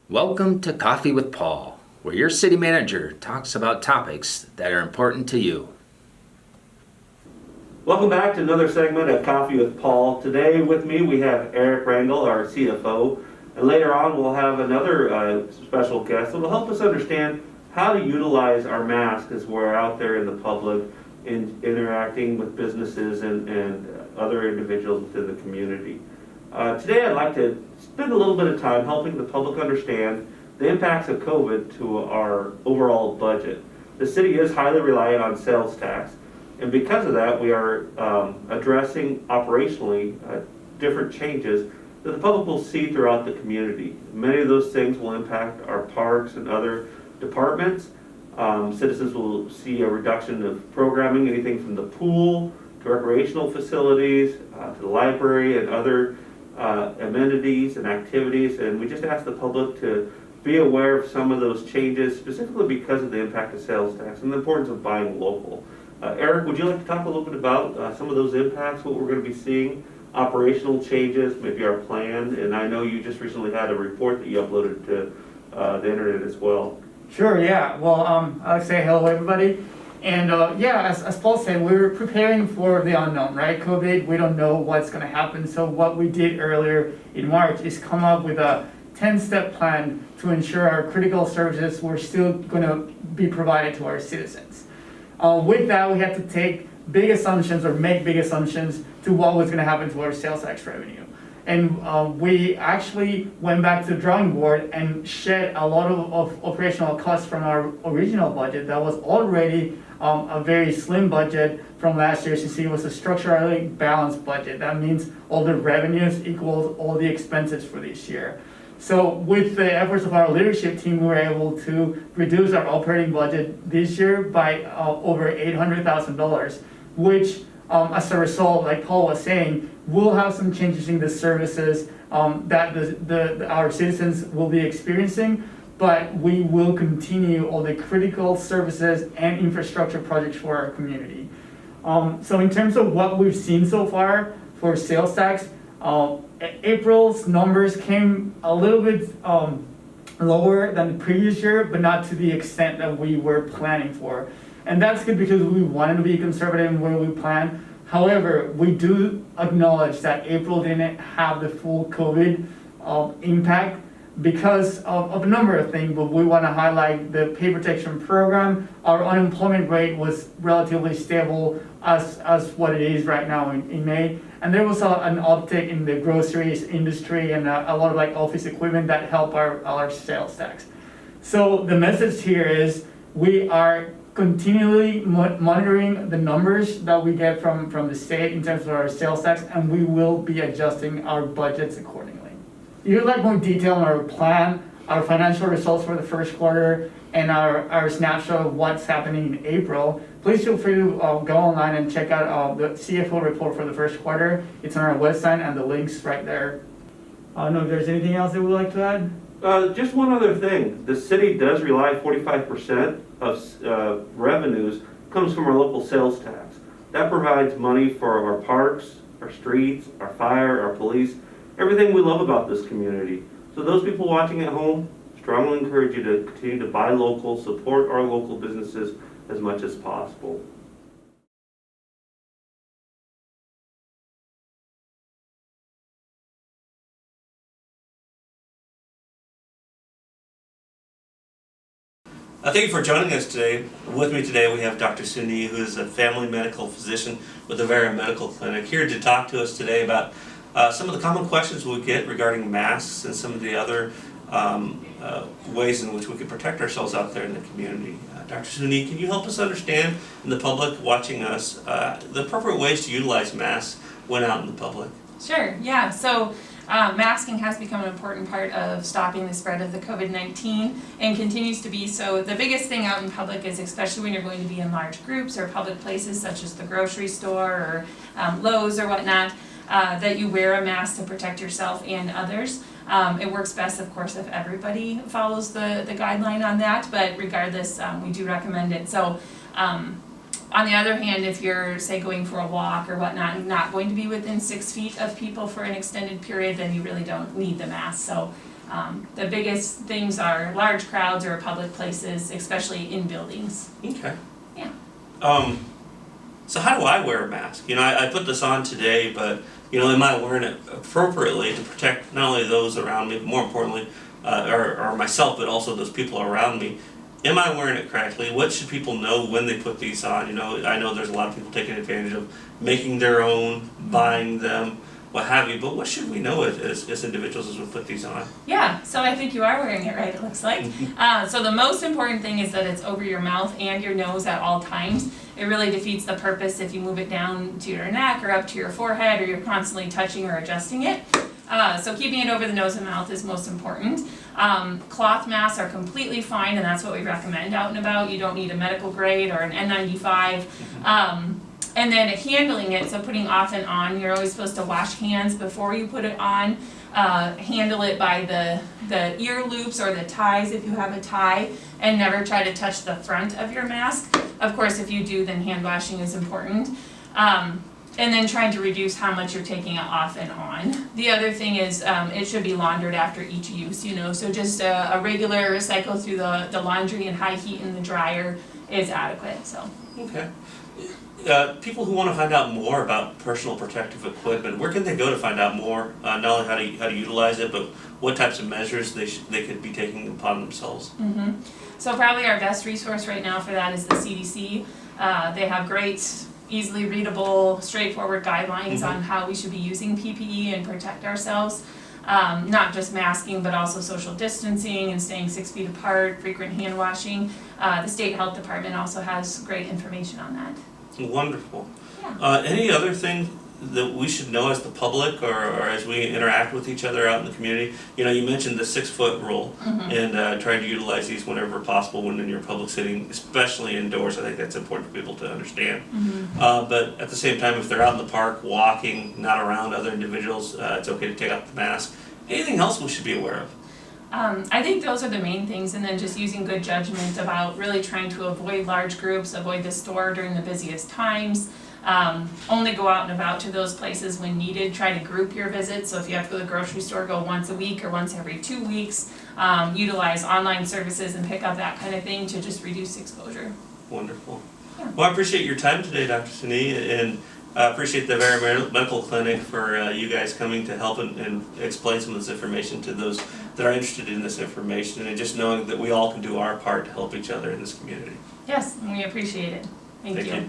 Welcome to Coffee with Paul, where your city manager talks about topics that are important to you. Welcome back to another segment of Coffee with Paul. Today with me we have Erick, Rangel, our CFO, and later on we'll have another special guest that will help us understand how to utilize our mask as we're out there in the public in interacting with businesses and other individuals within the community. Today I'd like to spend a little bit of time helping the public understand the impacts of COVID to our overall budget. The city is highly reliant on sales tax, and because of that we are addressing operationally different changes that the public will see throughout the community. Many of those things will impact our parks and other departments. Citizens will see a reduction of programming, anything from the pool to recreational facilities to the library and other amenities and activities, and we just ask the public to be aware of some of those changes, specifically because of the impact of sales tax and the importance of buying local. Erick, would you like to talk a little bit about some of those impacts, what we're going to be seeing, operational changes, maybe our plan? And I know you just recently had a report that you uploaded to the internet as well. Sure, yeah. Well, I'll say hello, everybody. And as Paul said, we're preparing for the unknown, right? COVID, we don't know what's going to happen. So what we did earlier in March is come up with a 10-step plan to ensure our critical services were still going to be provided to our citizens. With that, we had to take big assumptions or make big assumptions to what was going to happen to our sales tax revenue. And we actually went back to the drawing board and shed a lot of operational costs from our original budget that was already a very slim budget from last year, since it was a structurally balanced budget. That means all the revenues equals all the expenses for this year. So with the efforts of our leadership team, we were able to reduce our operating budget this year by over $800,000, which as a result, like Paul was saying, we'll have some changes in the services that our citizens will be experiencing, but we will continue all the critical services and infrastructure projects for our community. So in terms of what we've seen so far for sales tax, April's numbers came a little bit lower than the previous year, but not to the extent that we were planning for. And that's good because we wanted to be conservative in where we plan. However, we do acknowledge that April didn't have the full COVID impact because of a number of things, but we want to highlight the pay protection program. Our unemployment rate was relatively stable as what it is right now in May. And there was an uptick in the groceries industry and a lot of office equipment that help our sales tax. So the message here is we are continually monitoring the numbers that we get from the state in terms of our sales tax, and we will be adjusting our budgets accordingly. If you'd like more detail on our plan, our financial results for the first quarter, and our snapshot of what's happening in April, please feel free to go online and check out the CFO report for the first quarter. It's on our website and the link's right there. I don't know if there's anything else that we'd like to add. Just one other thing. The city does rely 45% of revenues comes from our local sales tax. That provides money for our parks, our streets, our fire, our police, everything we love about this community. So those people watching at home, strongly encourage you to continue to buy local, support our local businesses as much as possible. Thank you for joining us today. With me today we have Dr. Suni, who is a family medical physician with the Vera Medical Clinic, here to talk to us today about some of the common questions we get regarding masks and some of the other ways in which we can protect ourselves out there in the community. Dr. Suni, can you help us understand, and the public watching us, the appropriate ways to utilize masks when out in the public? Sure, yeah. So masking has become an important part of stopping the spread of the COVID-19 and continues to be so. The biggest thing out in public is, especially when you're going to be in large groups or public places such as the grocery store or Lowe's or whatnot, that you wear a mask to protect yourself and others. It works best, of course, if everybody follows the guideline on that, but regardless, we do recommend it. So on the other hand, if you're, say, going for a walk or whatnot and not going to be within 6 feet of people for an extended period, then you really don't need the mask. So The biggest things are large crowds or public places, especially in buildings. Okay. Yeah. So how do I wear a mask? You know, I put this on today, but, you know, am I wearing it appropriately to protect not only those around me, but more importantly, or myself, but also those people around me? Am I wearing it correctly? What should people know when they put these on? You know, I know there's a lot of people taking advantage of making their own, buying them, what have you, but what should we know as individuals as we put these on? Yeah, so I think you are wearing it right, it looks like. So the most important thing is that it's over your mouth and your nose at all times. It really defeats the purpose if you move it down to your neck or up to your forehead or you're constantly touching or adjusting it. So keeping it over the nose and mouth is most important. Cloth masks are completely fine, and that's what we recommend out and about. You don't need a medical grade or an N95. And then handling it, so putting off and on, you're always supposed to wash hands before you put it on. Handle it by the ear loops or the ties if you have a tie, and never try to touch the front of your mask. Of course, if you do, then hand washing is important. And then trying to reduce how much you're taking it off and on. The other thing is it should be laundered after each use, you know, so just a regular cycle through the laundry and high heat in the dryer is adequate, so. Okay. People who want to find out more about personal protective equipment, where can they go to find out more? Not only how to utilize it, but what types of measures they could be taking upon themselves. So probably our best resource right now for that is the CDC. They have great, easily readable, straightforward guidelines on how we should be using PPE and protect ourselves. Not just masking, but also social distancing and staying 6 feet apart, frequent hand washing. The state health department also has great information on that. Wonderful. Yeah. Any other thing that we should know as the public or as we interact with each other out in the community? You know, you mentioned the 6-foot rule and trying to utilize these whenever possible when in your public setting, especially indoors. I think that's important for people to understand. But at the same time, if they're out in the park walking, not around other individuals, it's okay to take off the mask. Anything else we should be aware of? I think those are the main things, and then just using good judgment about really trying to avoid large groups, avoid the store during the busiest times. Only go out and about to those places when needed. Try to group your visits, so if you have to go to the grocery store, go once a week or once every 2 weeks. Utilize online services and pick up that kind of thing to just reduce exposure. Wonderful. Yeah. Well, I appreciate your time today, Dr. Sini, and I appreciate the Very Medical Clinic for you guys coming to help and explain some of this information to those that are interested in this information, and just knowing that we all can do our part to help each other in this community. Yes, and we appreciate it. Thank you.